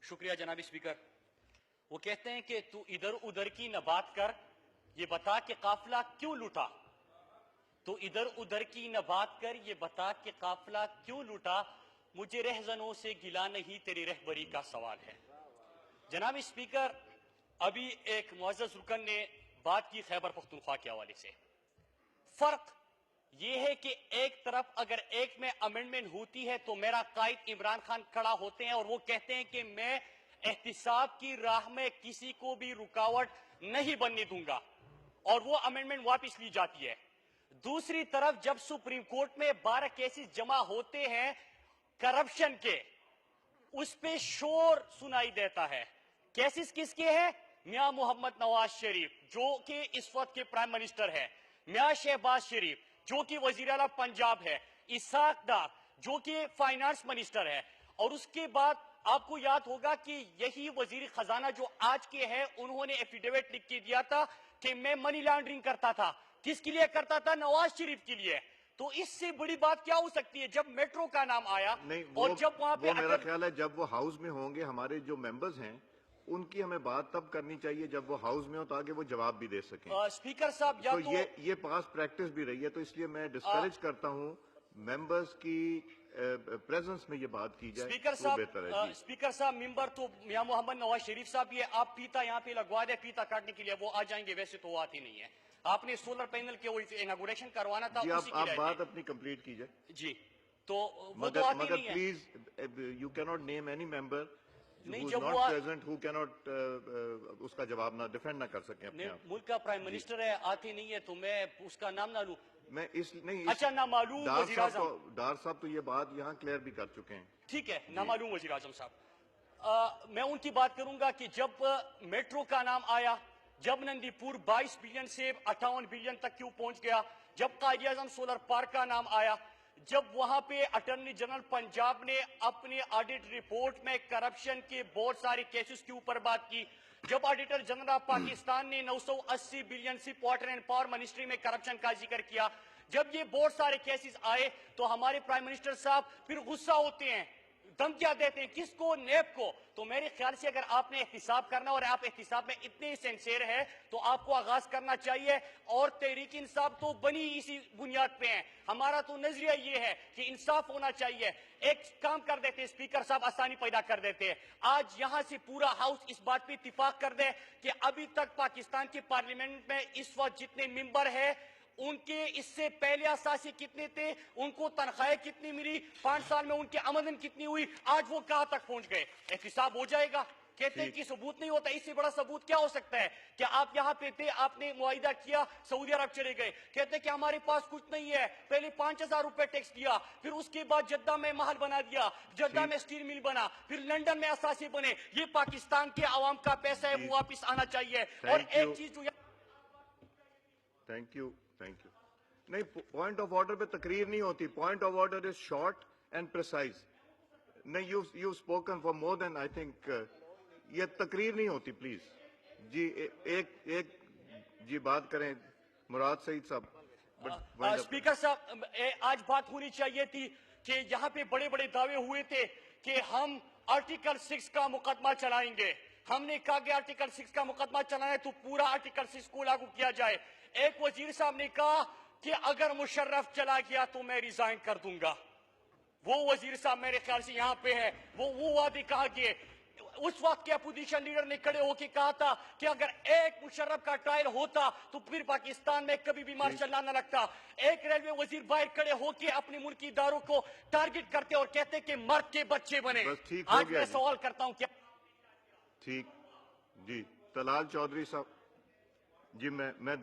शुक्रिया जनाब स्पीकर। वो कहते हैं कि तू इधर उधर की न बात कर, ये बता कि काफिला क्यों लूटा। तो इधर उधर की न बात कर, ये बता कि काफिला क्यों लूटा। मुझे रहजनों से गिला नहीं, तेरी रहबरी का सवाल है। जनाब स्पीकर, अभी एक मुअज़्ज़ज़ रुकन ने बात की खैबर पख्तूनख्वा के हवाले से। फर्क ये है कि एक तरफ अगर एक में अमेंडमेंट होती है तो मेरा कायद इमरान खान खड़ा होते हैं और वो कहते हैं कि मैं एहतिसाब की राह में किसी को भी रुकावट नहीं बनने दूंगा, और वो अमेंडमेंट वापस ली जाती है। दूसरी तरफ जब सुप्रीम कोर्ट में 12 केसेस जमा होते हैं करप्शन के, उस पे शोर सुनाई देता है। केसेस किसके हैं? मियां मोहम्मद नवाज शरीफ जो कि इस वक्त के प्राइम मिनिस्टर है, मियां शहबाज शरीफ जो कि वजीर आला पंजाब है, इसाक डार जो कि फाइनेंस मिनिस्टर है, और उसके बाद आपको याद होगा कि यही वजीर खजाना जो आज के हैं, उन्होंने एफिडेविट लिख के दिया था कि मैं मनी लॉन्ड्रिंग करता था। किसके लिए करता था? नवाज शरीफ के लिए। तो इससे बड़ी बात क्या हो सकती है? जब मेट्रो का नाम आया नहीं, और जब वहां पे मेरा ख्याल है जब वो हाउस में होंगे, हमारे जो मेंबर्स हैं उनकी हमें बात तब करनी चाहिए जब वो हाउस में हो, ताकि वो जवाब भी दे सकें। स्पीकर साहब, या तो ये पास प्रैक्टिस भी रही है, तो इसलिए मैं डिस्करेज करता हूं मेंबर्स की प्रेजेंस में ये बात की जाए। स्पीकर साहब मेंबर तो मियां मोहम्मद नवाज शरीफ साहब भी है। आप फीता यहाँ पे लगवा दे, फीता काटने के लिए वो आ जाएंगे, वैसे तो वो आती नहीं है। आपने सोलर पैनल के वो इनॉग्रेशन करवाना था, जी, आप बात अपनी कंप्लीट कीजिए जी। तो वो तो आती नहीं है। Please you can not name any member नहीं, जब not present who can not उसका जवाब ना डिफेंड ना कर सके अपने आप। मुल्क का प्राइम मिनिस्टर है, आती नहीं है तो मैं उसका नाम ना लूं। मैं नहीं अच्छा, नामालूम वजीर आज़म डार साहब तो ये बात यहाँ क्लियर भी कर चुके हैं। ठीक है, नामालूम वजीर आज़म साहब, मैं उनकी बात करूंगा कि जब मेट्रो का नाम आया, जब नंदीपुर 22 बिलियन से 58 बिलियन तक क्यों पहुंच गया, जब कायद आज़म सोलर पार्क का नाम आया, जब वहां पे अटॉर्नी जनरल पंजाब ने अपने ऑडिट रिपोर्ट में करप्शन के बहुत सारे केसेस के ऊपर बात की, जब ऑडिटर जनरल ऑफ पाकिस्तान ने 980 बिलियन से वाटर एंड पावर मिनिस्ट्री में करप्शन का जिक्र किया, जब ये बहुत सारे केसेस आए तो हमारे प्राइम मिनिस्टर साहब फिर गुस्सा होते हैं, धमकियां देते हैं। किसको? नेब को। तो मेरे ख्याल से अगर आपने एहतिसाब करना और आप एहतिसाब में इतने सिंसियर है तो आपको आगाज करना चाहिए। और तहरीक इंसाफ तो बनी इसी बुनियाद पे है। हमारा तो नजरिया ये है कि इंसाफ होना चाहिए। एक काम कर देते हैं स्पीकर साहब, आसानी पैदा कर देते हैं, आज यहां से पूरा हाउस इस बात पे इत्तिफाक कर दे कि अभी तक पाकिस्तान के पार्लियामेंट में इस वक्त जितने मेंबर है, उनके इससे पहले असासी कितने थे, उनको तनख्वाहें कितनी मिली, 5 साल में उनकी आमदन कितनी हुई, आज वो कहां तक पहुंच गए। एहतिसाब हो जाएगा। कहते हैं कि सबूत नहीं होता, इससे बड़ा सबूत क्या हो सकता है? कि आप यहां पे थे, आपने मुआहिदा किया, सऊदी अरब चले गए, कहते हैं कि हमारे पास कुछ नहीं है, पहले 5000 रुपए टैक्स दिया, फिर उसके बाद जद्दा में महल बना दिया, जद्दा में स्टील मिल बना, फिर लंदन में असासी बने। ये पाकिस्तान के आवाम का पैसा है, वो वापिस आना चाहिए। और एक चीज जो थैंक यू नहीं, पॉइंट ऑफ ऑर्डर पे तकरीर नहीं होती। Point of order is short and precise. नहीं, you spoken for more than I think, ये तकरीर नहीं होती। प्लीज जी, एक जी बात करें मुराद सईद साहब। स्पीकर साहब, आज बात होनी चाहिए थी कि यहाँ पे बड़े बड़े दावे हुए थे कि हम आर्टिकल 6 का मुकदमा चलाएंगे। हमने कहा कि आर्टिकल 6 का मुकदमा चलाना है तो पूरा आर्टिकल 6 को लागू किया जाए। एक वजीर साहब ने कहा कि अगर मुशर्रफ चला गया तो मैं रिजाइन कर दूंगा। वो वजीर साहब मेरे ख्याल से यहाँ पे है, वो वादे कहा कि उस वक्त के अपोजिशन लीडर ने खड़े होकर कहा था कि अगर एक मुशर्रफ का ट्रायल होता तो फिर पाकिस्तान में कभी भी मार्शल लॉ न लगता। एक रेलवे वजीर बाहर खड़े होकर अपने मुल्की इदारों को टारगेट करते और कहते कि मर्द के बच्चे बने। आज मैं सवाल करता हूं क्या ठीक जी, तलाल चौधरी साहब जी, मैं